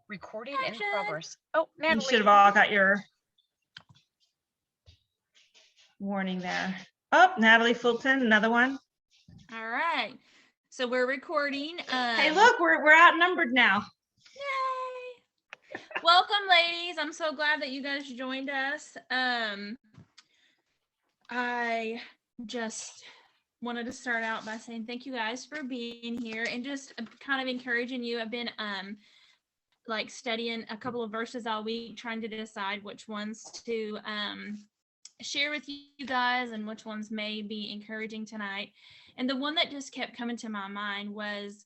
Recording in progress. Oh, Natalie. You should have all got your warning there. Oh, Natalie Fulton, another one. All right. So we're recording. Hey, look, we're outnumbered now. Yay. Welcome, ladies. I'm so glad that you guys joined us. I just wanted to start out by saying thank you guys for being here and just kind of encouraging you. I've been like studying a couple of verses all week, trying to decide which ones to share with you guys and which ones may be encouraging tonight. And the one that just kept coming to my mind was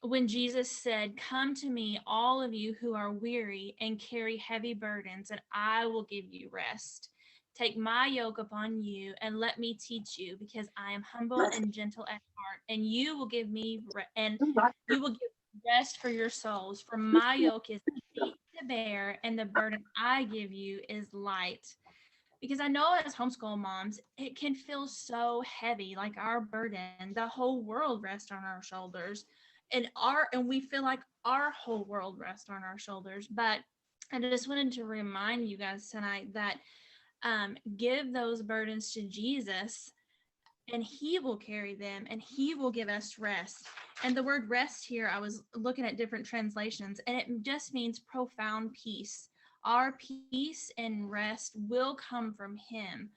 when Jesus said, "Come to me, all of you who are weary and carry heavy burdens, and I will give you rest. Take my yoke upon you and let me teach you, because I am humble and gentle at heart, and you will give rest for your souls. For my yoke is easy to bear, and the burden I give you is light." Because I know as homeschool moms, it can feel so heavy, like our burden, the whole world rests on our shoulders, and we feel like our whole world rests on our shoulders. But I just wanted to remind you guys tonight that give those burdens to Jesus, and he will carry them, and he will give us rest. And the word rest here, I was looking at different translations, and it just means profound peace. Our peace and rest will come from him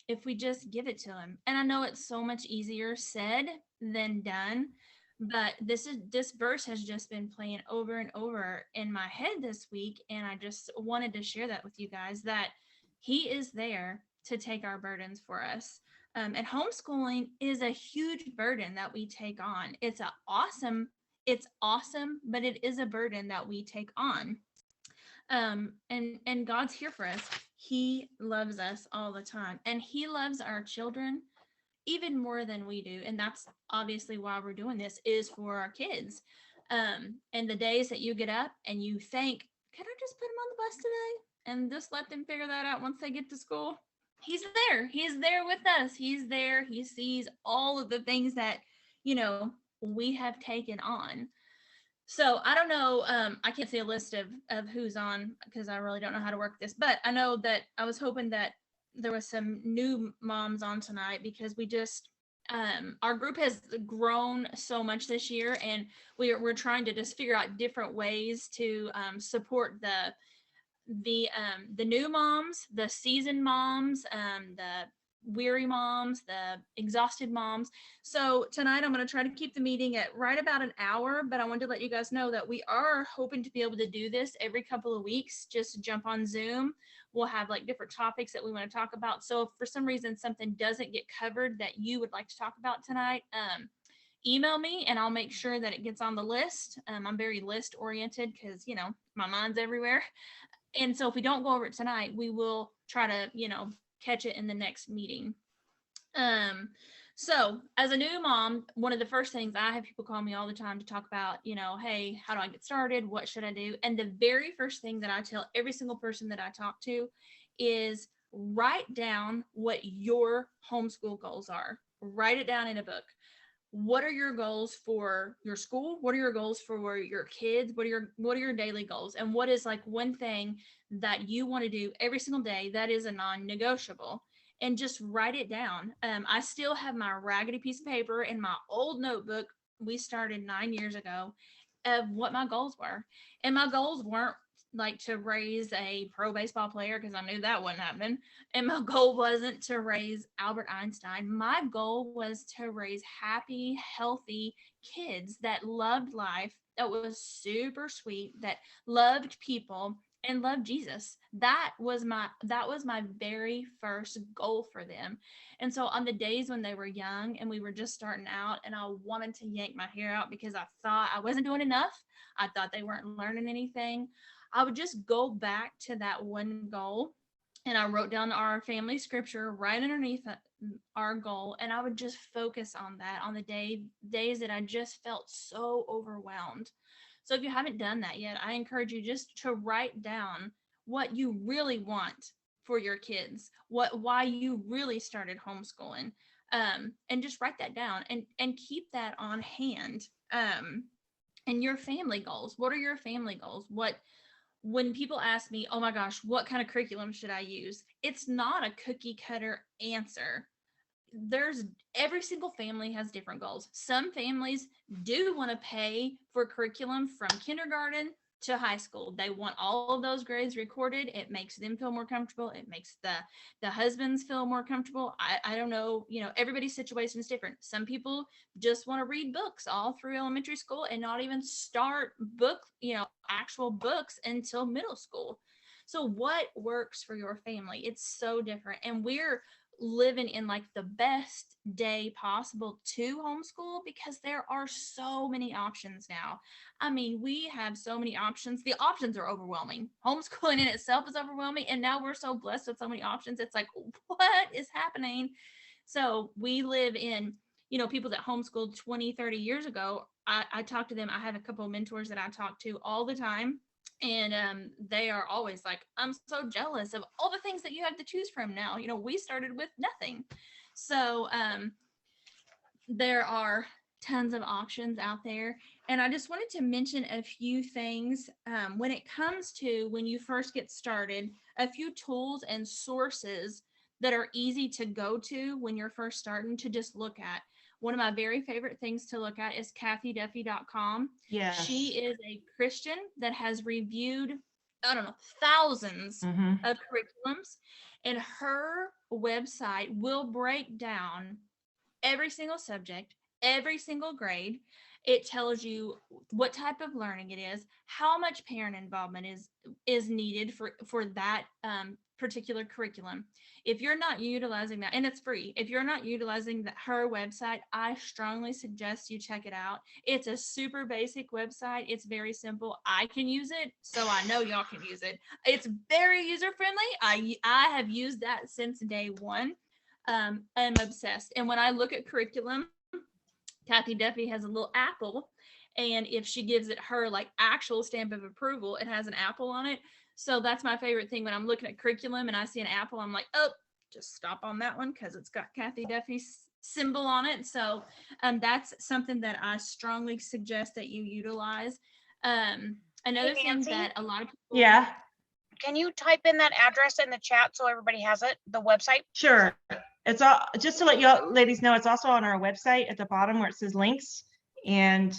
if we just give it to him. And I know it's so much easier said than done, but this verse has just been playing over and over in my head this week, and I just wanted to share that with you guys, that he is there to take our burdens for us. And homeschooling is a huge burden that we take on. It's awesome, but it is a burden that we take on. And God's here for us. He loves us all the time, and he loves our children even more than we do. And that's obviously why we're doing this, is for our kids. And the days that you get up and you think, can I just put them on the bus today and just let them figure that out once they get to school? He's there with us. He's there. He sees all of the things that, we have taken on. So I don't know, I can't see a list of who's on, because I really don't know how to work this, but I know that I was hoping that there was some new moms on tonight, because we just, our group has grown so much this year, and we're trying to just figure out different ways to support the new moms, the seasoned moms, the weary moms, the exhausted moms. So tonight I'm going to try to keep the meeting at right about an hour, but I wanted to let you guys know that we are hoping to be able to do this every couple of weeks. Just jump on Zoom. We'll have like different topics that we want to talk about. So if for some reason something doesn't get covered that you would like to talk about tonight, email me and I'll make sure that it gets on the list. I'm very list oriented because, my mind's everywhere. And so if we don't go over it tonight, we will try to, catch it in the next meeting. So as a new mom, one of the first things, I have people call me all the time to talk about, hey, how do I get started? What should I do? And the very first thing that I tell every single person that I talk to is write down what your homeschool goals are. Write it down in a book. What are your goals for your school? What are your goals for your kids? What are your daily goals? And what is like one thing that you want to do every single day that is a non-negotiable? And just write it down. I still have my raggedy piece of paper in my old notebook we started 9 years ago of what my goals were. And my goals weren't like to raise a pro baseball player, because I knew that wouldn't happen. And my goal wasn't to raise Albert Einstein. My goal was to raise happy, healthy kids that loved life, that was super sweet, that loved people and loved Jesus. That was my very first goal for them. And so on the days when they were young and we were just starting out and I wanted to yank my hair out because I thought I wasn't doing enough, I thought they weren't learning anything, I would just go back to that one goal, and I wrote down our family scripture right underneath our goal, and I would just focus on that on the days that I just felt so overwhelmed. So if you haven't done that yet, I encourage you just to write down what you really want for your kids, why you really started homeschooling, and just write that down and keep that on hand. And your family goals. What are your family goals? When people ask me, oh my gosh, what kind of curriculum should I use? It's not a cookie cutter answer. There's every single family has different goals. Some families do want to pay for curriculum from kindergarten to high school. They want all of those grades recorded. It makes them feel more comfortable. It makes the husbands feel more comfortable. I don't know, everybody's situation is different. Some people just want to read books all through elementary school and not even start actual books until middle school. So what works for your family? It's so different. And we're living in like the best day possible to homeschool because there are so many options now. I mean, we have so many options. The options are overwhelming. Homeschooling in itself is overwhelming. And now we're so blessed with so many options. It's like, what is happening? So we live in, people that homeschooled 20, 30 years ago. I talk to them. I have a couple of mentors that I talk to all the time. And they are always like, I'm so jealous of all the things that you have to choose from now. We started with nothing. So there are tons of options out there. And I just wanted to mention a few things when it comes to when you first get started, a few tools and sources that are easy to go to when you're first starting to just look at. One of my very favorite things to look at is kathyduffy.com. Yes. She is a Christian that has reviewed, I don't know, thousands of curriculums, and her website will break down every single subject, every single grade. It tells you what type of learning it is, how much parent involvement is needed for that particular curriculum. If you're not utilizing that, and it's free, if you're not utilizing her website, I strongly suggest you check it out. It's a super basic website. It's very simple. I can use it, so I know y'all can use it. It's very user friendly. I have used that since day one. I'm obsessed. And when I look at curriculum, Kathy Duffy has a little apple, and if she gives it her like actual stamp of approval, it has an apple on it. So that's my favorite thing when I'm looking at curriculum and I see an apple. I'm like, oh, just stop on that one because it's got Kathy Duffy's symbol on it. So that's something that I strongly suggest that you utilize. Another thing Nancy? that a lot of people, Yeah, Can you type in that address in the chat so everybody has it, the website? sure. It's all, just to let you ladies know, it's also on our website at the bottom where it says links. And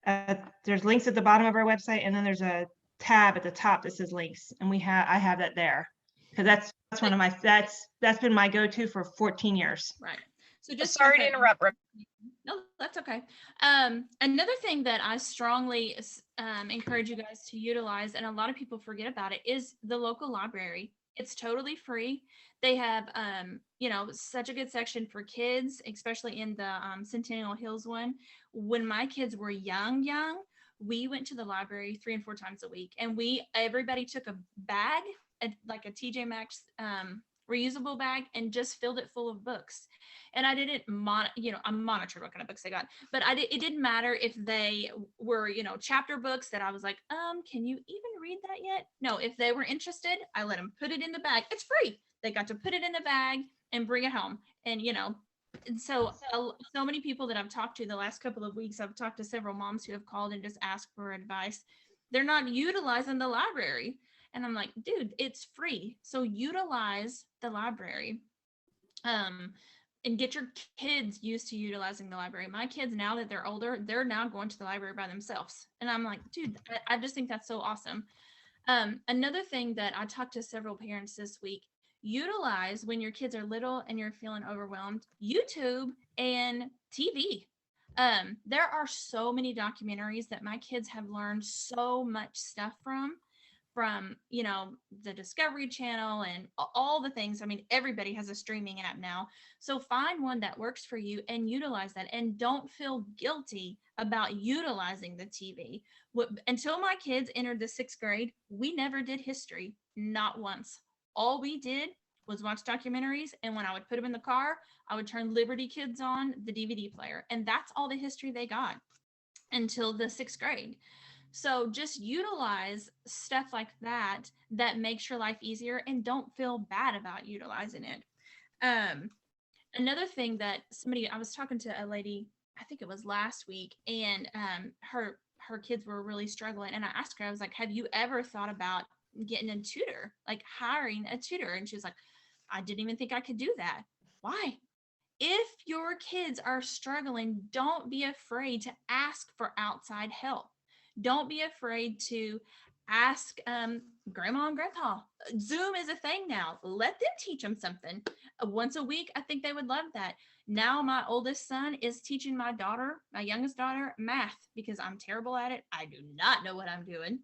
there's links at the bottom of our website, and then there's a tab at the top that says links. And I have that there because that's one of my, that's been my go-to for 14 years. right. So just Sorry to interrupt. No, that's okay. Another thing that I strongly encourage you guys to utilize, and a lot of people forget about it, is the local library. It's totally free. They have, such a good section for kids, especially in the Centennial Hills one. When my kids were young, we went to the library 3 and 4 times a week, and everybody took a bag, like a TJ Maxx reusable bag, and just filled it full of books. And I didn't I monitored what kind of books they got, but it didn't matter if they were, chapter books that I was like, can you even read that yet? No, if they were interested, I let them put it in the bag. It's free. They got to put it in the bag and bring it home. And, and so many people that I've talked to the last couple of weeks, I've talked to several moms who have called and just asked for advice. They're not utilizing the library. And I'm like, dude, it's free. So utilize the library. And get your kids used to utilizing the library. My kids, now that they're older, they're now going to the library by themselves. And I'm like, dude, I just think that's so awesome. Another thing that I talked to several parents this week, utilize when your kids are little and you're feeling overwhelmed, YouTube and TV. There are so many documentaries that my kids have learned so much stuff from the Discovery Channel and all the things. I mean, everybody has a streaming app now. So find one that works for you and utilize that, and don't feel guilty about utilizing the TV. Until my kids entered the 6th grade, we never did history, not once. All we did was watch documentaries, and when I would put them in the car, I would turn Liberty Kids on, the DVD player, and that's all the history they got until the 6th grade. So just utilize stuff like that makes your life easier, and don't feel bad about utilizing it. Another thing that I was talking to a lady I think it was last week, and her kids were really struggling. And I asked her, I was like, have you ever thought about getting a tutor, like hiring a tutor? And she was like, I didn't even think I could do that. Why? If your kids are struggling, don't be afraid to ask for outside help. Don't be afraid to ask grandma and grandpa. Zoom is a thing now. Let them teach them something. Once a week, I think they would love that. Now my oldest son is teaching my daughter, my youngest daughter, math because I'm terrible at it. I do not know what I'm doing.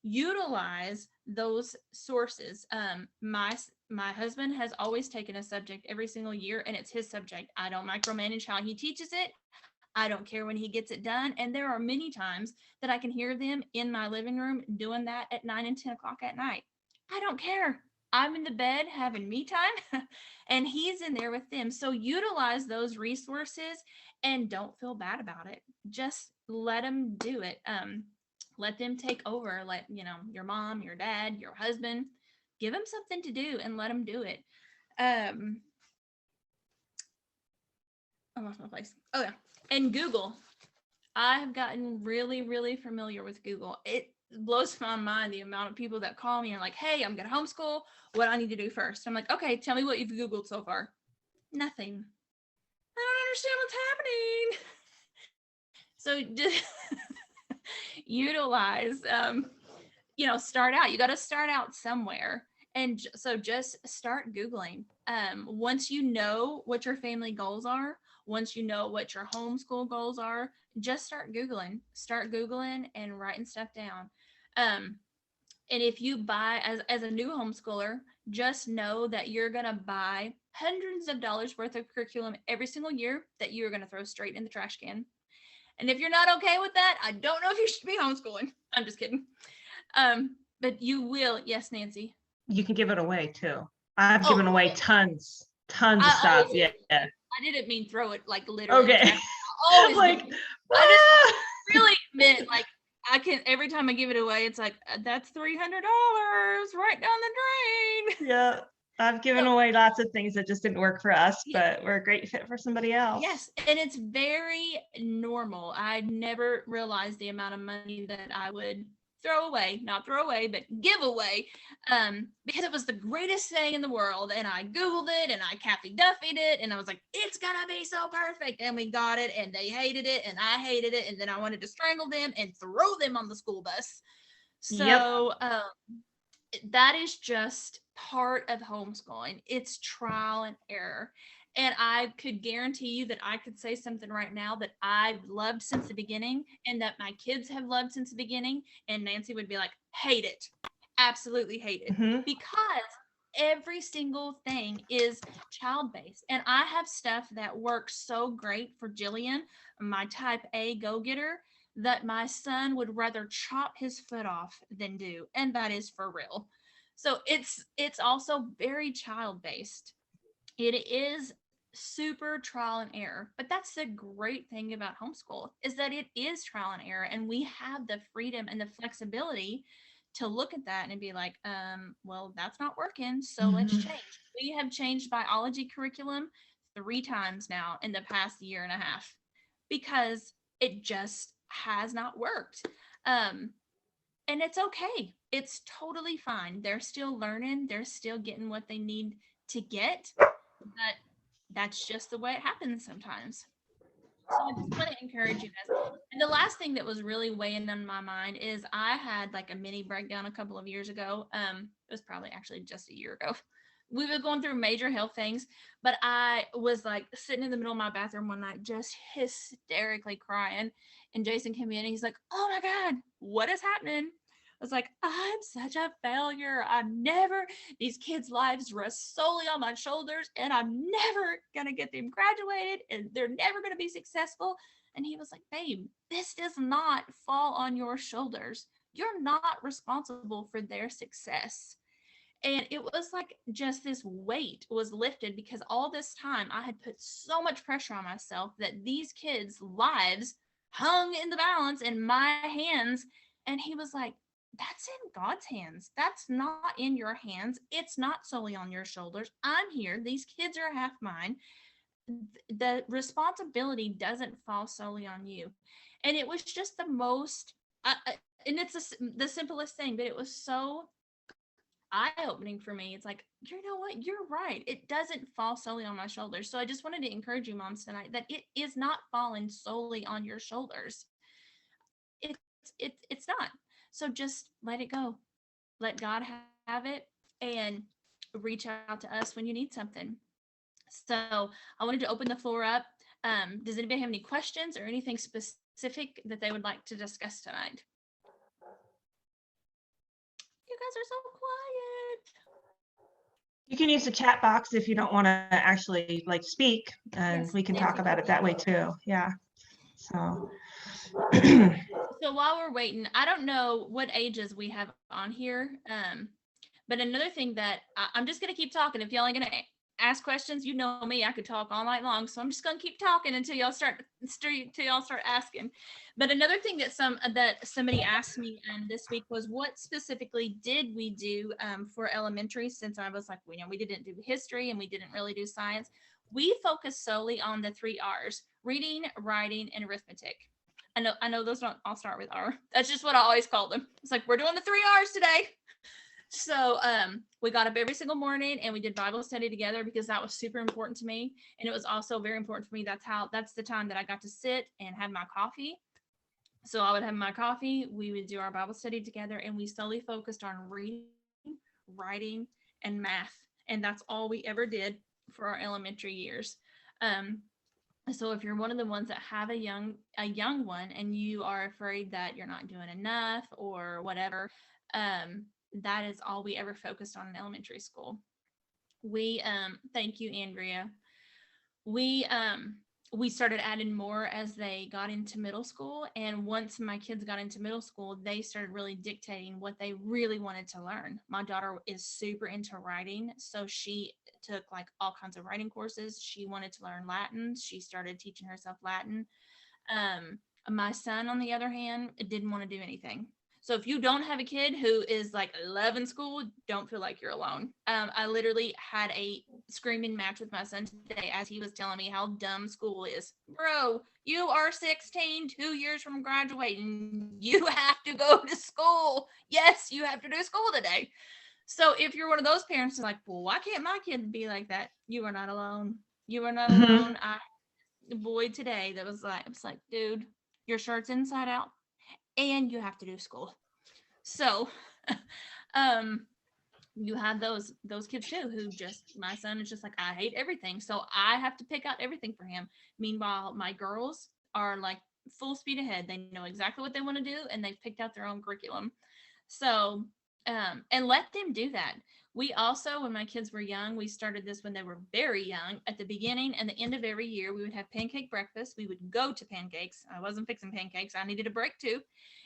Utilize those sources. My husband has always taken a subject every single year, and it's his subject. I don't micromanage how he teaches it. I don't care when he gets it done. And there are many times that I can hear them in my living room doing that at 9 and 10 o'clock at night. I don't care. I'm in the bed having me time and he's in there with them. So utilize those resources and don't feel bad about it. Just let them do it. Let them take over. Let, your mom, your dad, your husband, give them something to do and let them do it. I lost my place. Oh yeah. And Google. I have gotten really, really familiar with Google. It blows my mind the amount of people that call me and like, hey, I'm going to homeschool. What do I need to do first? I'm like, okay, tell me what you've Googled so far. Nothing. I don't understand what's happening. So just utilize, start out. You got to start out somewhere. And so just start Googling. Once you know what your family goals are, once you know what your homeschool goals are, just start Googling and writing stuff down. And if you buy as a new homeschooler, just know that you're going to buy hundreds of dollars worth of curriculum every single year that you're going to throw straight in the trash can. And if you're not okay with that, I don't know if you should be homeschooling. I'm just kidding. But you will. Yes, Nancy. You can give it away too. I've given away tons of stuff. Yeah. I didn't mean throw it like literally. Okay. Always like, I just really meant like I can every time I give it away, it's like that's $300 right down the drain. Yeah. I've given away lots of things that just didn't work for us, but were a great fit for somebody else. Yes, and it's very normal. I never realized the amount of money that I would not throw away, but give away, because it was the greatest thing in the world. And I Googled it and I Kathy Duffied it and I was like, it's gonna be so perfect. And we got it and they hated it and I hated it. And then I wanted to strangle them and throw them on the school bus. So that is just part of homeschooling. It's trial and error. And I could guarantee you that I could say something right now that I've loved since the beginning and that my kids have loved since the beginning. And Nancy would be like, hate it. Absolutely hate it. Mm-hmm. Because every single thing is child-based. And I have stuff that works so great for Jillian, my type A go-getter, that my son would rather chop his foot off than do. And that is for real. So it's also very child-based. It is super trial and error, but that's the great thing about homeschool is that it is trial and error, and we have the freedom and the flexibility to look at that and be like, well, that's not working, so let's change. We have changed biology curriculum 3 times now in the past year and a half because it just has not worked. And it's okay. It's totally fine. They're still learning. They're still getting what they need to get, but that's just the way it happens sometimes. So I just want to encourage you guys. And the last thing that was really weighing on my mind is I had like a mini breakdown a couple of years ago. It was probably actually just a year ago. We were going through major health things, but I was like sitting in the middle of my bathroom one night, just hysterically crying. And Jason came in and he's like, oh my God, what is happening? I was like, I'm such a failure. These kids' lives rest solely on my shoulders, and I'm never going to get them graduated, and they're never going to be successful. And he was like, babe, this does not fall on your shoulders. You're not responsible for their success. And it was like just this weight was lifted because all this time I had put so much pressure on myself that these kids' lives hung in the balance in my hands. And he was like, that's in God's hands. That's not in your hands. It's not solely on your shoulders. I'm here. These kids are half mine. the responsibility doesn't fall solely on you. And it was just the most, and it's the simplest thing, but it was so eye-opening for me. It's like, you know what, you're right, it doesn't fall solely on my shoulders. So I just wanted to encourage you moms tonight that it is not falling solely on your shoulders. It's not. So just let it go, let God have it, and reach out to us when you need something. So I wanted to open the floor up. Does anybody have any questions or anything specific that they would like to discuss tonight? You guys are so quiet. You can use the chat box if you don't want to actually like speak, and Yes, we can Nancy talk about it that way too. Yeah. So. So while we're waiting, I don't know what ages we have on here. But another thing that I'm just gonna keep talking. If y'all ain't gonna ask questions, you know me, I could talk all night long. So I'm just gonna keep talking until y'all start asking. But another thing that somebody asked me this week was, what specifically did we do for elementary? Since I was like, we didn't do history and we didn't really do science. We focused solely on the 3 R's: reading, writing, and arithmetic. I know those don't all start with R. That's just what I always call them. It's like, we're doing the 3 R's today. So we got up every single morning and we did Bible study together, because that was super important to me. And it was also very important for me. That's the time that I got to sit and have my coffee. So I would have my coffee, we would do our Bible study together, and we solely focused on reading, writing, and math. And that's all we ever did for our elementary years. So if you're one of the ones that have a young one and you are afraid that you're not doing enough or whatever, that is all we ever focused on in elementary school. We thank you, Andrea. We started adding more as they got into middle school, and once my kids got into middle school, they started really dictating what they really wanted to learn. My daughter is super into writing, so she took like all kinds of writing courses. She wanted to learn Latin. She started teaching herself Latin. My son, on the other hand, didn't want to do anything. So if you don't have a kid who is like loving school, don't feel like you're alone. I literally had a screaming match with my son today as he was telling me how dumb school is. Bro, you are 16, 2 years from graduating. You have to go to school. Yes, you have to do school today. So if you're one of those parents who's like, well, why can't my kid be like that? You are not alone. You are not alone. I had a boy today that was like, it's like, dude, your shirt's inside out and you have to do school. So you have those kids too, who just, my son is just like, I hate everything, so I have to pick out everything for him. Meanwhile, my girls are like full speed ahead. They know exactly what they want to do and they've picked out their own curriculum. So and let them do that. We also, when my kids were young, we started this when they were very young. At the beginning and the end of every year, we would have pancake breakfast. We would go to pancakes. I wasn't fixing pancakes. I needed a break too.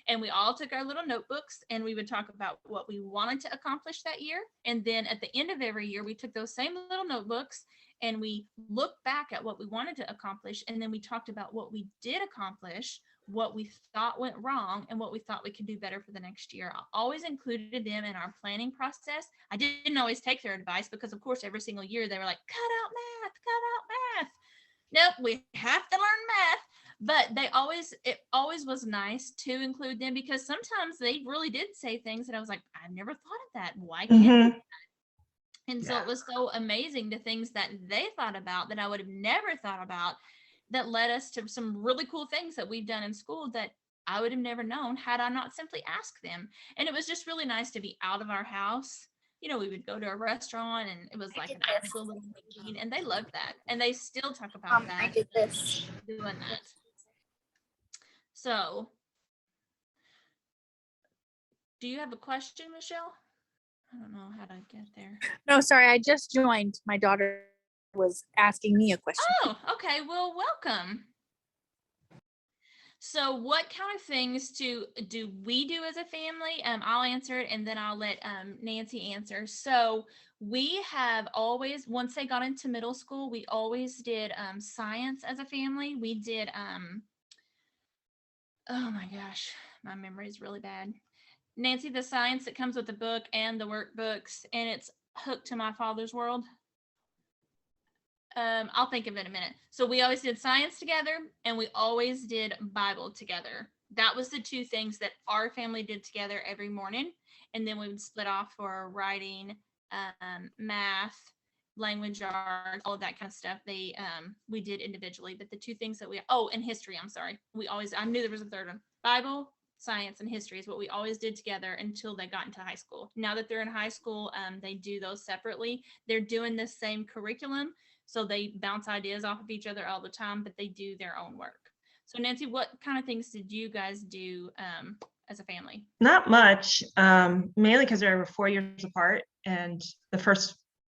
And we all took our little notebooks and we would talk about what we wanted to accomplish that year. And then at the end of every year, we took those same little notebooks and we looked back at what we wanted to accomplish. And then we talked about what we did accomplish, what we thought went wrong, and what we thought we could do better for the next year. I always included them in our planning process. I didn't always take their advice because, of course, every single year they were like, cut out math. Nope, we have to learn math. But it always was nice to include them, because sometimes they really did say things that I was like, I've never thought of that. Why can't we do that? And so it was so amazing, the things that they thought about that I would have never thought about, that led us to some really cool things that we've done in school that I would have never known had I not simply asked them. And it was just really nice to be out of our house. We would go to a restaurant and it was like an actual little meeting, and they loved that. And they still talk about that. I did this. Doing that. So, do you have a question, Michelle? I don't know how to get there. No, sorry, I just joined. My daughter was asking me a question. Oh, okay. Well, welcome. So what kind of things do we do as a family? I'll answer it and then I'll let Nancy answer. So we have always, once they got into middle school, we always did science as a family. We did, oh my gosh, my memory is really bad. Nancy, the science that comes with the book and the workbooks, and it's Hooked to My Father's World. I'll think of it in a minute. So we always did science together and we always did Bible together. That was the two things that our family did together every morning. And then we would split off for writing, math, language arts, all of that kind of stuff. We did individually, but the two things that and history, I'm sorry. I knew there was a third one. Bible, science, and history is what we always did together until they got into high school. Now that they're in high school, they do those separately. They're doing the same curriculum, so they bounce ideas off of each other all the time, but they do their own work. So Nancy, what kind of things did you guys do as a family? Not much, mainly because they were 4 years apart, and the first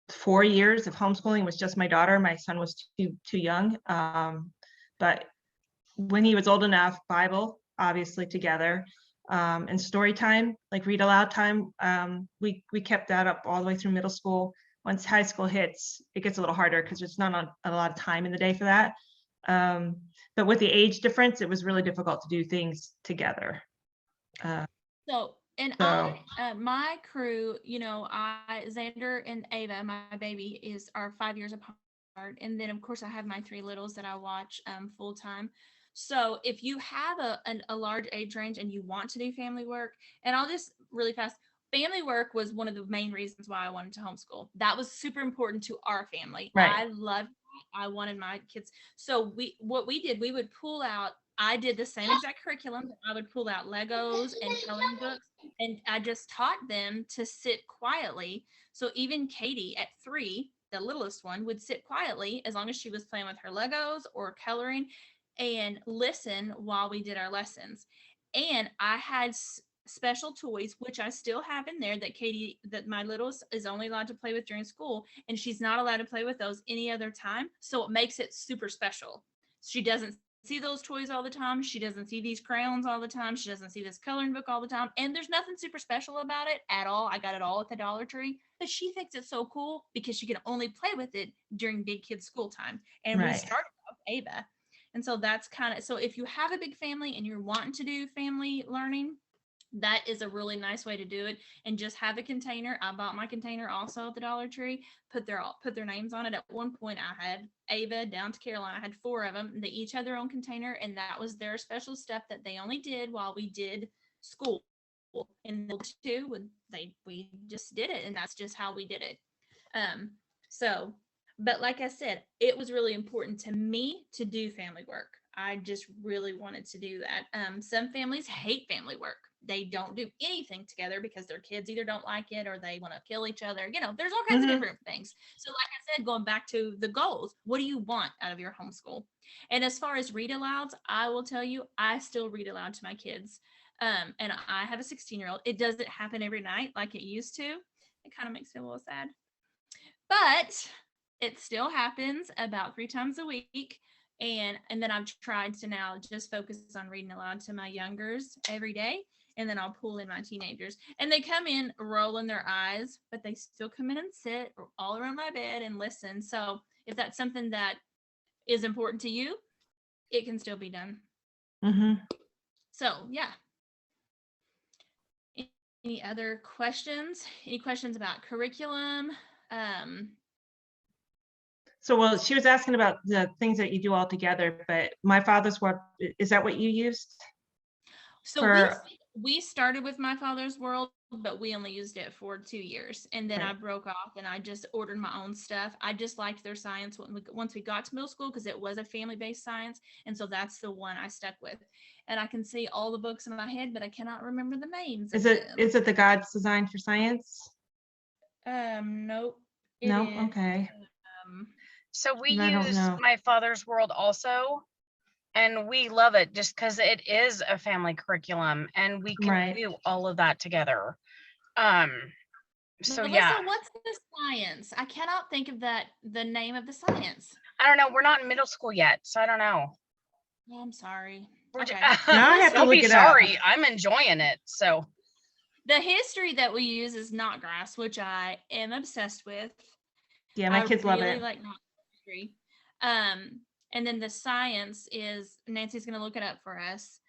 4 years of homeschooling was just my daughter. My son was too young. But when he was old enough, Bible, obviously together, and story time, like read aloud time, we kept that up all the way through middle school. Once high school hits, it gets a little harder because there's not a lot of time in the day for that. But with the age difference, it was really difficult to do things together. My crew, Xander and Ava, my baby, are 5 years apart. And then of course I have my three littles that I watch full time. So if you have a large age range and you want to do family work, and I'll just really fast, family work was one of the main reasons why I wanted to homeschool. That was super important to our family. Right. I wanted my kids. So we would pull out, I did the same exact curriculum. I would pull out Legos and coloring books, and I just taught them to sit quietly. So even Katie at 3, the littlest one, would sit quietly as long as she was playing with her Legos or coloring and listen while we did our lessons. And I had special toys, which I still have in there, that my littlest is only allowed to play with during school, and she's not allowed to play with those any other time. So it makes it super special. She doesn't see those toys all the time. She doesn't see these crayons all the time. She doesn't see this coloring book all the time. And there's nothing super special about it at all. I got it all at the Dollar Tree, but she thinks it's so cool because she can only play with it during big kids school time. And Right. we started with Ava. And so that's so if you have a big family and you're wanting to do family learning, that is a really nice way to do it. And just have a container. I bought my container also at the Dollar Tree, put their names on it. At one point I had Ava down to Carolina. I had 4 of them. They each had their own container, and that was their special stuff that they only did while we did school. And we just did it, and that's just how we did it. But like I said, it was really important to me to do family work. I just really wanted to do that. Some families hate family work. They don't do anything together because their kids either don't like it or they want to kill each other. There's all kinds of different things. So like I said, going back to the goals, what do you want out of your homeschool? And as far as read alouds, I will tell you, I still read aloud to my kids. And I have a 16-year-old. It doesn't happen every night like it used to. It kind of makes me a little sad. But it still happens about 3 times a week. And then I've tried to now just focus on reading aloud to my youngers every day. And then I'll pull in my teenagers. And they come in rolling their eyes, but they still come in and sit all around my bed and listen. So if that's something that is important to you, it can still be done. Mm-hmm. So, yeah. Any other questions? Any questions about curriculum? So, she was asking about the things that you do all together, but My Father's World, is that what you used? So we started with My Father's World, but we only used it for 2 years. And then Right. I broke off and I just ordered my own stuff. I just liked their science once we got to middle school because it was a family-based science. And so that's the one I stuck with. And I can see all the books in my head, but I cannot remember the names. Is it the God's Design for Science? Nope. No? Okay. So we I don't use know. My Father's World also, and we love it just because it is a family curriculum and we can Right. do all of that together. So Melissa, yeah, what's the science? I cannot think of the name of the science. I don't know. We're not in middle school yet, so I don't know. Oh, I'm sorry. We're Okay. Now I have to Don't look be it up. sorry. I'm enjoying it. So The history that we use is Knotgrass, which I am obsessed with. Yeah, my kids love really it. like Knotgrass history. And then the science is, Nancy's going to look it up for us.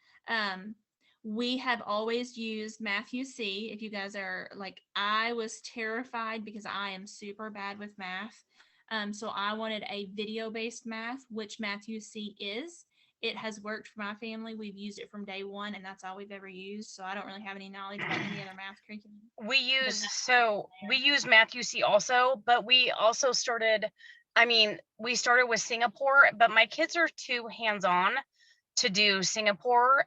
We have always used Matthew C. If you guys are like, I was terrified because I am super bad with math. So I wanted a video-based math, which Math UC is. It has worked for my family. We've used it from day one, and that's all we've ever used. So I don't really have any knowledge about any other math curriculum. We use that's we use Matthew C also, but we also started, I mean, we started with Singapore, but my kids are too hands-on to do Singapore.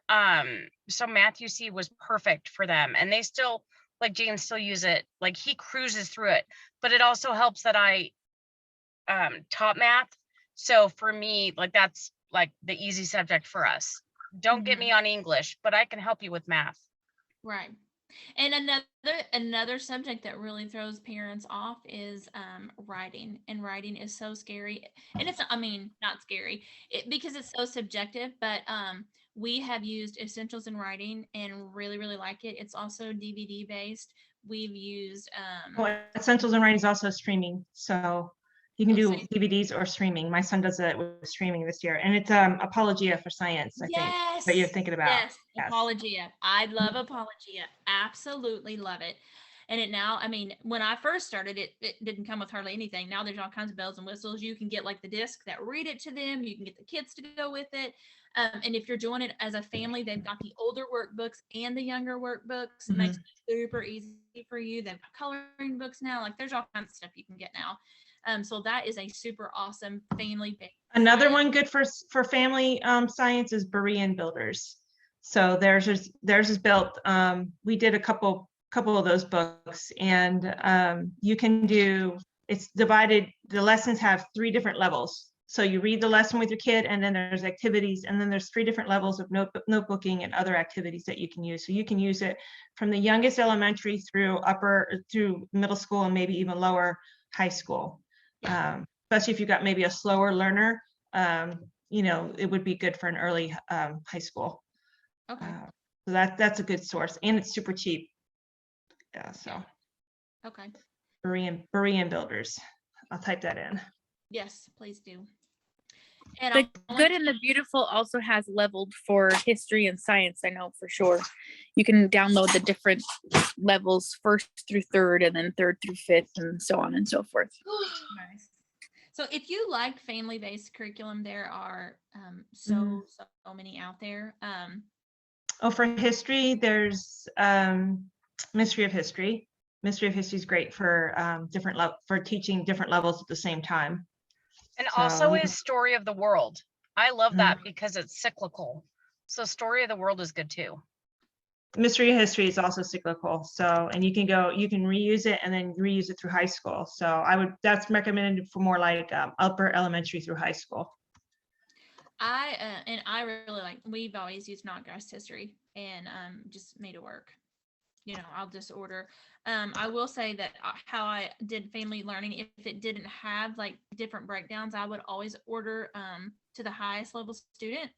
So Matthew C was perfect for them, and they still, like James, still use it. Like he cruises through it, but it also helps that I taught math. So for me, like that's like the easy subject for us. Don't get me on English, but I can help you with math. Right. And another subject that really throws parents off is writing, and writing is so scary. And it's, I mean, not scary because it's so subjective, but we have used Essentials in Writing and really, really like it. It's also DVD based. We've used Well, Essentials in Writing is also streaming, so you can do same. DVDs or streaming. My son does it with streaming this year, and it's Apologia for Science, I think, that you're thinking about. Yes, Yes. Apologia. I love Apologia. Absolutely love it. And it now, I mean, when I first started, it didn't come with hardly anything. Now there's all kinds of bells and whistles. You can get like the disc that read it to them. You can get the kids to go with it. And if you're doing it as a family, they've got the older workbooks and the younger workbooks. It makes it super easy for you. They've got coloring books now. Like there's all kinds of stuff you can get now. So that is a super awesome family-based. Another one good for family science is Berean Builders. So theirs is built. We did a couple of those books, and you can do. It's divided. The lessons have 3 different levels. So you read the lesson with your kid, and then there's activities, and then there's 3 different levels of notebooking and other activities that you can use. So you can use it from the youngest elementary through middle school and maybe even lower high school. Especially if you've got maybe a slower learner, it would be good for an early high school. Okay. So that's a good source, and it's super cheap. Yeah. So. Okay. Berean Builders. I'll type that in. Yes, please do. And The Good and the Beautiful also has leveled for history and science, I know for sure. You can download the different levels, 1st through 3rd, and then 3rd through 5th, and so on and so forth. Nice. So if you like family-based curriculum, there are so many out there. For history, there's Mystery of History. Mystery of History is great for for teaching different levels at the same time. And also is Story of the World. I love that because it's cyclical. So Story of the World is good too. Mystery of History is also cyclical. So, and you can reuse it and then reuse it through high school. So that's recommended for more like upper elementary through high school. I really like, we've always used Snodgrass History and just made it work. I'll just order. I will say that how I did family learning, if it didn't have like different breakdowns, I would always order to the highest level student,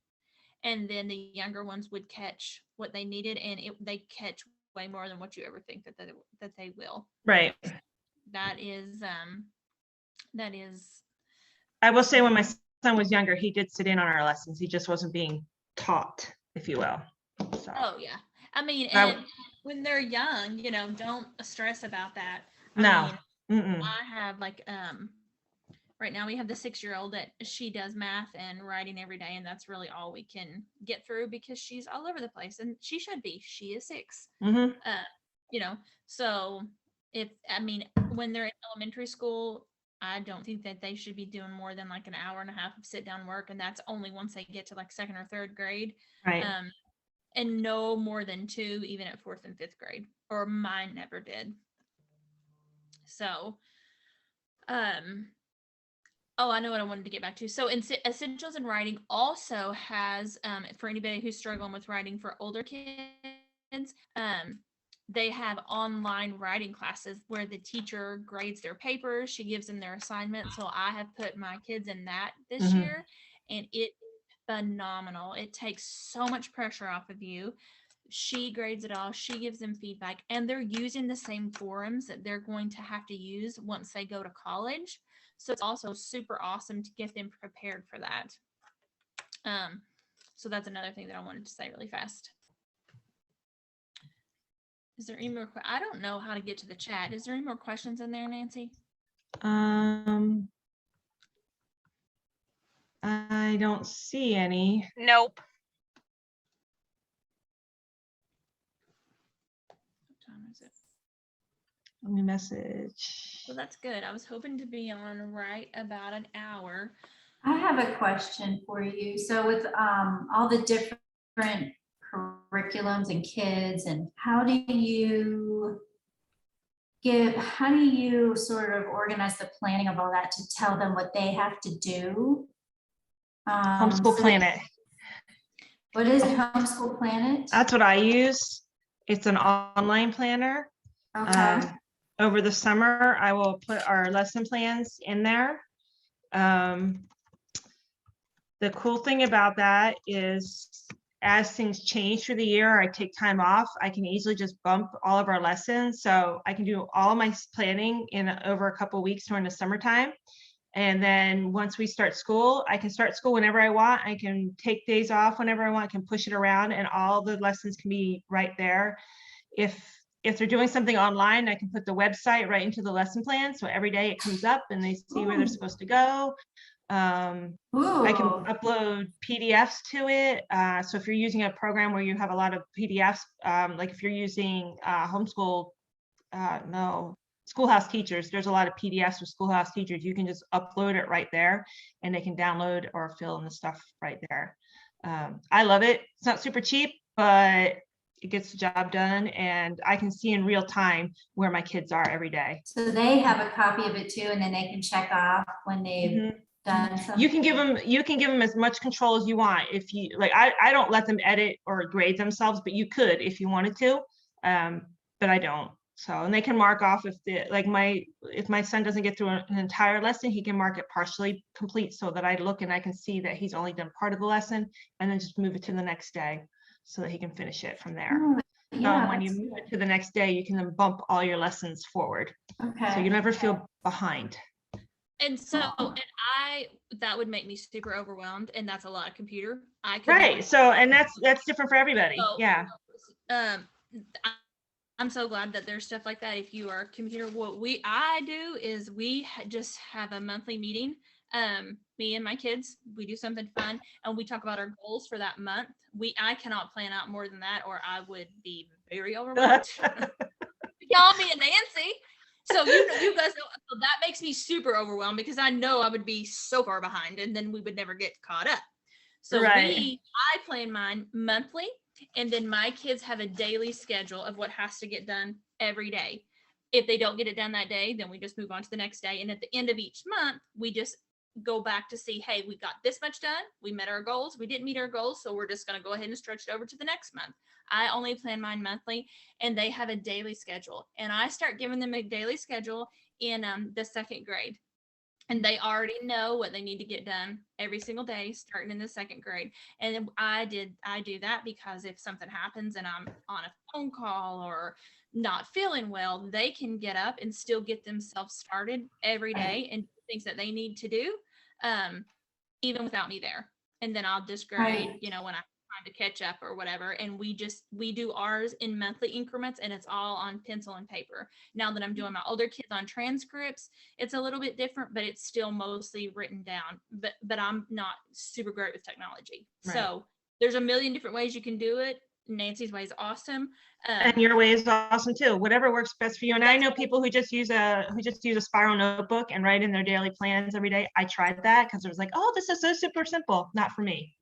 and then the younger ones would catch what they needed, and they catch way more than what you ever think that they will. Right. That is. I will say, when my son was younger, he did sit in on our lessons. He just wasn't being taught, if you will. So. Oh yeah. I mean, and when they're young, don't stress about that. I have like, right now we have the 6-year-old that she does math and writing every day, and that's really all we can get through because she's all over the place, and she should be. She is 6. So when they're in elementary school, I don't think that they should be doing more than like an hour and a half of sit down work, and that's only once they get to like 2nd or 3rd grade. Right. And no more than 2, even at 4th and 5th grade, or mine never did. So, I know what I wanted to get back to. So Essentials in Writing also has, for anybody who's struggling with writing for older kids, they have online writing classes where the teacher grades their papers. She gives them their assignments. So I have put my kids in that this year, and it phenomenal. It takes so much pressure off of you. She grades it all. She gives them feedback, and they're using the same forums that they're going to have to use once they go to college. So it's also super awesome to get them prepared for that. So that's another thing that I wanted to say really fast. Is there any more? I don't know how to get to the chat. Is there any more questions in there, Nancy? I don't see any. Nope. What time is it? Let me message. Well, that's good. I was hoping to be on right about an hour. I have a question for you. So with all the different curriculums and kids, and how do you sort of organize the planning of all that to tell them what they have to do? Homeschool So Planet. what is it, Homeschool Planet? That's what I use. It's an online planner. Okay. Over the summer, I will put our lesson plans in there. The cool thing about that is as things change through the year, I take time off, I can easily just bump all of our lessons. So I can do all my planning in over a couple of weeks during the summertime. And then once we start school, I can start school whenever I want. I can take days off whenever I want. I can push it around and all the lessons can be right there. If they're doing something online, I can put the website right into the lesson plan. So every day it comes up and they see where they're supposed to go. I can Ooh. upload PDFs to it. So if you're using a program where you have a lot of PDFs, like if you're using Schoolhouse Teachers, there's a lot of PDFs with Schoolhouse Teachers. You can just upload it right there and they can download or fill in the stuff right there. I love it. It's not super cheap, but it gets the job done and I can see in real time where my kids are every day. So they have a copy of it too, and then they can check off when they've done something. You can give them as much control as you want. If you like, I don't let them edit or grade themselves, but you could if you wanted to, but I don't. So, and they can mark off if my son doesn't get through an entire lesson, he can mark it partially complete so that I look and I can see that he's only done part of the lesson and then just move it to the next day so that he can finish it from there. Oh, yeah, When you move it to the next day, you can then bump all your lessons forward. okay. So you never feel behind. And so, that would make me super overwhelmed, and that's a lot of computer. Right. So, and that's different for everybody. So, Yeah. I'm so glad that there's stuff like that. If you are a computer, what I do is we just have a monthly meeting. Me and my kids, we do something fun and we talk about our goals for that month. I cannot plan out more than that, or I would be very overwhelmed. Y'all, me and Nancy. So you guys know, so that makes me super overwhelmed because I know I would be so far behind and then we would never get caught up. So Right. I plan mine monthly, and then my kids have a daily schedule of what has to get done every day. If they don't get it done that day, then we just move on to the next day. And at the end of each month, we just go back to see, hey, we got this much done. We met our goals. We didn't meet our goals. So we're just going to go ahead and stretch it over to the next month. I only plan mine monthly, and they have a daily schedule. And I start giving them a daily schedule in the second grade. And they already know what they need to get done every single day, starting in the second grade. And I do that because if something happens and I'm on a phone call or not feeling well, they can get up and still get themselves started every day and do things that they need to do, even without me there. And then I'll just grade, when I have time to catch up or whatever. And we do ours in monthly increments, and it's all on pencil and paper. Now that I'm doing my older kids on transcripts, it's a little bit different, but it's still mostly written down. But I'm not super great with technology. Right. So there's a million different ways you can do it. Nancy's way is awesome. And your way is awesome too. Whatever works best for you. And I know people who just use a spiral notebook and write in their daily plans every day. I tried that because it was like, oh, this is so super simple. Not for me.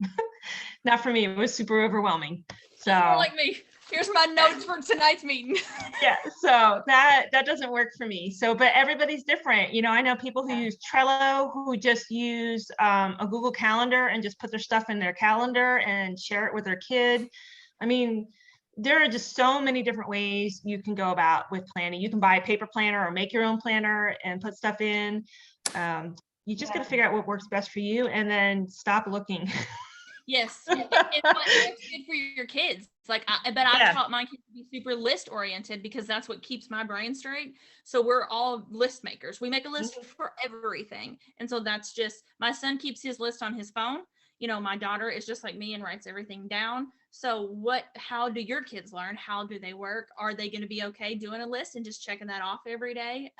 Not for me. It was super overwhelming. So you're like me. Here's my notes for tonight's meeting. Yeah. So that doesn't work for me. So, but everybody's different. I know people who use Trello, who just use a Google Calendar and just put their stuff in their calendar and share it with their kid. I mean, there are just so many different ways you can go about with planning. You can buy a paper planner or make your own planner and put stuff in. You just got to figure out what works best for you and then stop looking. Yes. And what's good for your kids. But I've taught my kids to be super list oriented because that's what keeps my brain straight. So we're all list makers. We make a list for everything. And so that's just, my son keeps his list on his phone. My daughter is just like me and writes everything down. So how do your kids learn? How do they work? Are they going to be okay doing a list and just checking that off every day?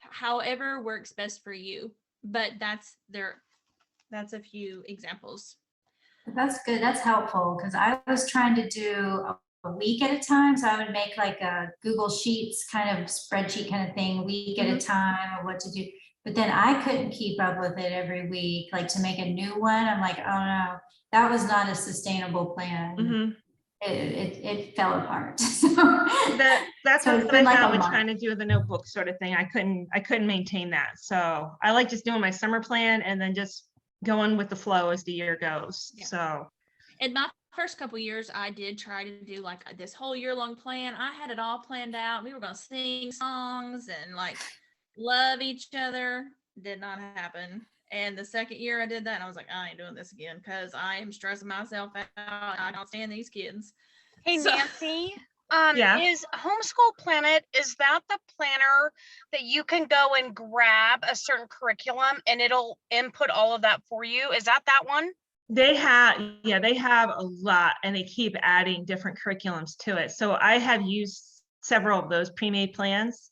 However works best for you. But that's That's a few examples. That's good. That's helpful because I was trying to do a week at a time. So I would make like a Google Sheets kind of spreadsheet kind of thing, week at a time of what to do. But then I couldn't keep up with it every week. Like to make a new one, I'm like, oh no, that was not a sustainable plan. Mhm. It fell apart. That's So it's what I been like found a with month. trying to do the notebook sort of thing. I couldn't maintain that. So I like just doing my summer plan and then just going with the flow as the year goes. Yeah. So In my first couple years, I did try to do like this whole year-long plan. I had it all planned out. We were going to sing songs and like love each other. Did not happen. And the second year I did that, I was like, I ain't doing this again because I am stressing myself out. I don't stand these kids. Hey, So- Nancy, Yeah. is Homeschool Planet, is that the planner that you can go and grab a certain curriculum and it'll input all of that for you? Is that one? they have a lot and they keep adding different curriculums to it. So I have used several of those pre-made plans.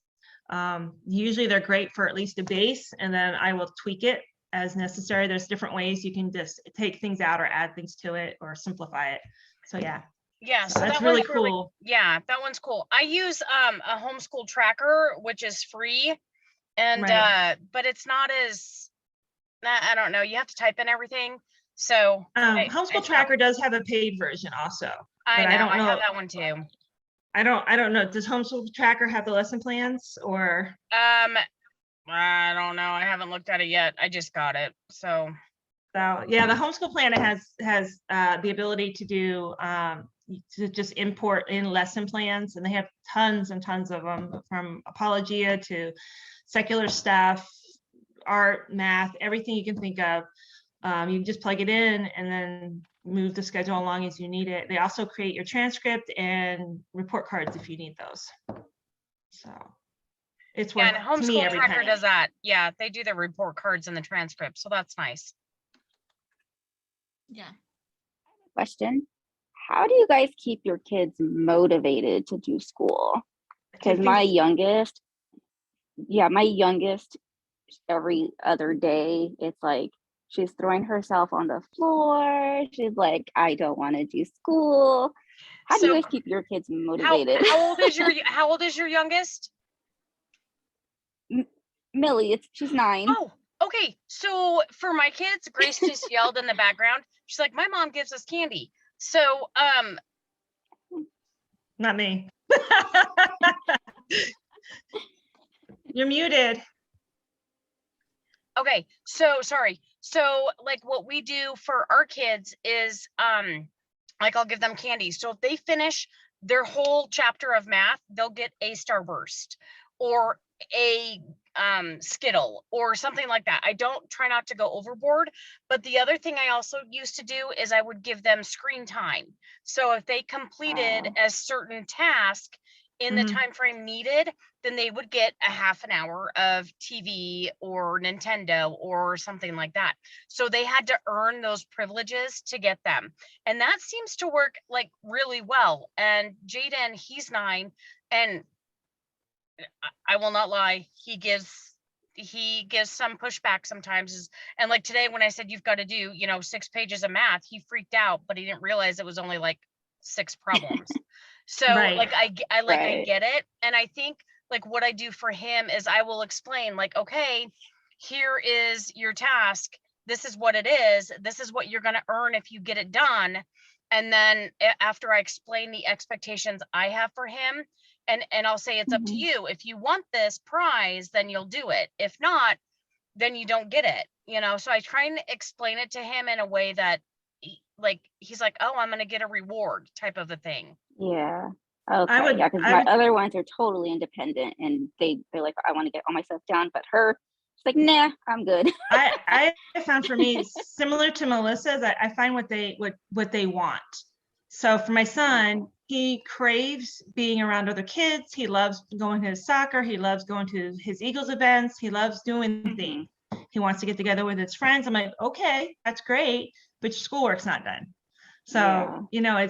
Usually they're great for at least a base, and then I will tweak it as necessary. There's different ways you can just take things out or add things to it or simplify it. So yeah. Yeah, So so that's that really one's really cool. yeah, that one's cool. I use a homeschool tracker, which is free, and Right. but it's not as I don't know, you have to type in everything. So Homeschool Tracker does have a paid version also, I but know, I don't I have know. that one too. I don't know. Does Homeschool Tracker have the lesson plans or? I don't know. I haven't looked at it yet. I just got it. So So yeah, the Homeschool Planner has the ability to do to just import in lesson plans, and they have tons and tons of them, from apologia to secular stuff, art, math, everything you can think of. You can just plug it in and then move the schedule along as you need it. They also create your transcript and report cards if you need those. So it's worth and to me Homeschool every Tracker penny. does that. Yeah, they do the report cards and the transcript. So that's nice. Yeah. Question. How do you guys keep your kids motivated to do school? Because my youngest, every other day, it's like she's throwing herself on the floor. She's like, I don't want to do school. How do you guys keep your kids motivated? How old is your youngest? Millie, she's 9. Oh, okay. So for my kids, Grace just yelled in the background. She's like, my mom gives us candy. So Not me. You're muted. okay, so sorry. So like what we do for our kids is like I'll give them candy. So if they finish their whole chapter of math, they'll get a Starburst or a Skittle or something like that. I don't try not to go overboard, but the other thing I also used to do is I would give them screen time. So if they completed a certain task in the time frame needed, then they would get a half an hour of TV or Nintendo or something like that. So they had to earn those privileges to get them. And that seems to work like really well. And Jaden, he's 9, and I will not lie, he gives some pushback sometimes. And like today when I said you've got to do 6 pages of math, he freaked out, but he didn't realize it was only like 6 problems. So Right. like I get it. And I think like what I do for him is I will explain like, okay, here is your task, this is what it is, this is what you're going to earn if you get it done. And then after I explain the expectations I have for him, and I'll say it's up to you. If you want this prize, then you'll do it. If not, then you don't get it. So I try and explain it to him in a way that he's like, oh, I'm gonna get a reward type of a thing. Yeah. Okay. Yeah, because my other ones are totally independent and they're like, I want to get all my stuff done, but she's like, nah, I'm good. I found for me, similar to Melissa's, I find what they want. So for my son, he craves being around other kids. He loves going to his soccer. He loves going to his Eagles events. He loves doing things. He wants to get together with his friends. I'm like, okay, that's great, but your schoolwork's not done. So, Yeah. you know,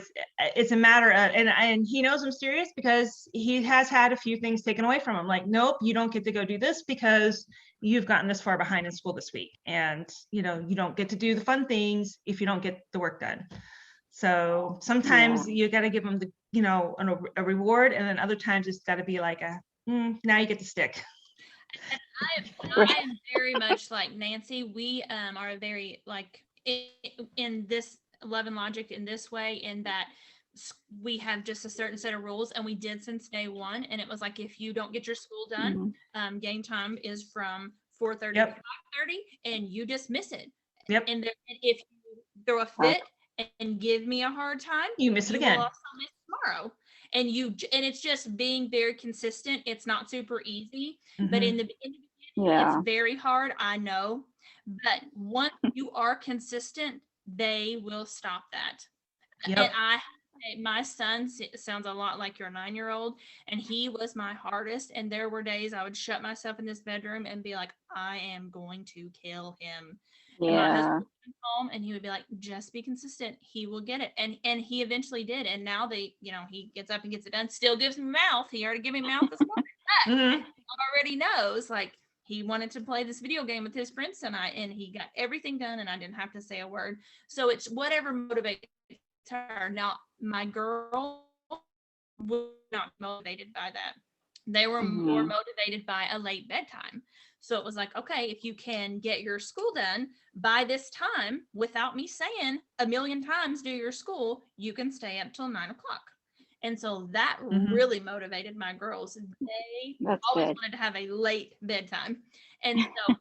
it's a matter of, and he knows I'm serious because he has had a few things taken away from him. Like, nope, you don't get to go do this because you've gotten this far behind in school this week. And, you know, you don't get to do the fun things if you don't get the work done. So sometimes you got to give them the, you know, a reward. And then other times it's got to be like now you get the stick. I am very much like Nancy. We are very like in this Love and Logic in this way, in that we have just a certain set of rules, and we did since day one. And it was like, if you don't get your school done, game time is from 4:30 to 5:30, and you dismiss it. Yep. And if you throw a fit and give me a hard time, You miss it again. will also miss tomorrow. And it's just being very consistent. It's not super easy, but in the beginning, it's very hard, I know. But once you are consistent, they will stop that. Yep. And my son sounds a lot like your 9-year-old, and he was my hardest. And there were days I would shut myself in this bedroom and be like, I am going to kill him. And my husband would come home and he would be like, just be consistent. He will get it. And he eventually did. And now he gets up and gets it done, still gives me mouth. He already gave me mouth this morning. Already knows, like, he wanted to play this video game with his friends tonight, and he got everything done, and I didn't have to say a word. So it's whatever motivates her. Now, my girl was not motivated by that. They were more motivated by a late bedtime. So it was like, okay, if you can get your school done by this time without me saying a million times, do your school, you can stay up till 9 o'clock. And so that really motivated my girls. They always wanted to have a late bedtime. And so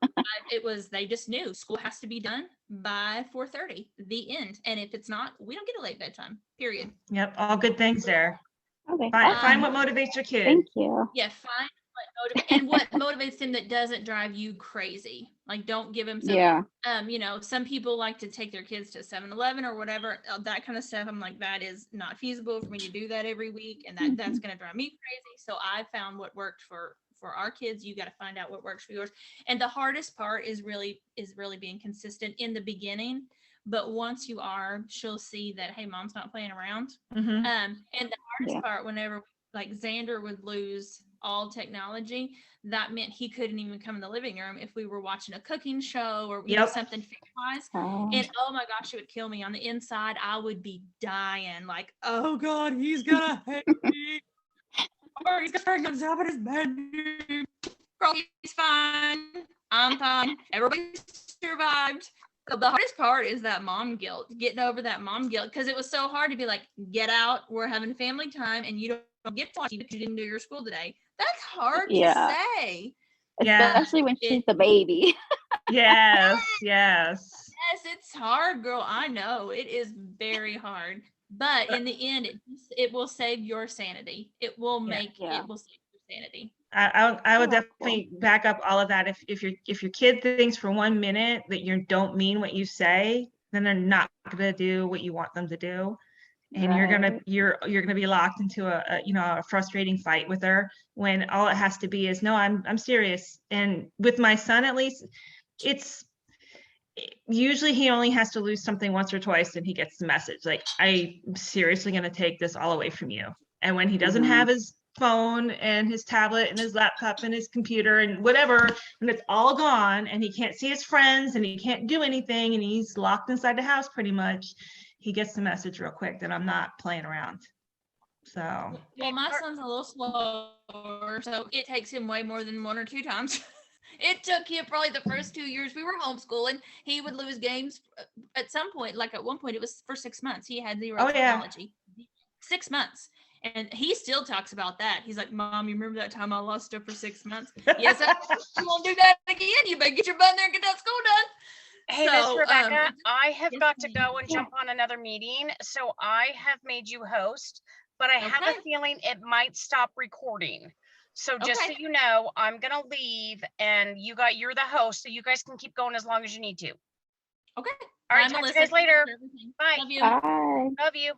they just knew school has to be done by 4:30, the end. And if it's not, we don't get a late bedtime, period. Yep. All good things there. Okay. Find what motivates your kid. Thank you. Yeah, find what motivates them that doesn't drive you crazy. Like, don't give them something. You know, some people like to take their kids to 7-Eleven or whatever, that kind of stuff. I'm like, that is not feasible for me to do that every week, and that's going to drive me crazy. So I found what worked for our kids. You got to find out what works for yours. And the hardest part is really being consistent in the beginning. But once you are, she'll see that, hey, mom's not playing around. And the hardest part, whenever like Xander would lose all technology, that meant he couldn't even come in the living room if we were watching a cooking show or something family-wise. And oh my gosh, it would kill me. On the inside, I would be dying. Like, oh God, he's gonna hate me. Or he's gonna turn himself in his bedroom. Girl, he's fine. I'm fine. Everybody survived. So the hardest part is that mom guilt, getting over that mom guilt, because it was so hard to be like, get out, we're having family time, and you don't get to watch because you didn't do your school today. That's hard to say. Especially when she's the baby. Yes, it's hard, girl. I know it is very hard, but in the end, it will save your sanity. It will make it will save your sanity. I would definitely back up all of that. If your kid thinks for 1 minute that you don't mean what you say, then they're not gonna do what you want them to do. And you're gonna be locked into a frustrating fight with her, when all it has to be is, no, I'm serious. And with my son, at least, it's usually he only has to lose something once or twice and he gets the message, like, I'm seriously gonna take this all away from you. And when he doesn't have his phone and his tablet and his laptop and his computer and whatever, and it's all gone, and he can't see his friends and he can't do anything, and he's locked inside the house pretty much, he gets the message real quick that I'm not playing around. So, well, my son's a little slower, so it takes him way more than 1 or 2 times. It took him probably the first 2 years we were homeschooling. He would lose games at some point. Like at one point, it was for 6 months. He had zero technology. 6 months. And he still talks about that. He's like, Mom, you remember that time I lost stuff for 6 months? Yes, you won't do that again. You better get your butt in there and get that school done. Hey, Miss Rebecca, I have got to go and jump on another meeting. So I have made you host, but I have a feeling it might stop recording. So just so you know, I'm going to leave, and you're the host, so you guys can keep going as long as you need to. Okay. All right, talk to you guys later. Bye. Bye. Love you.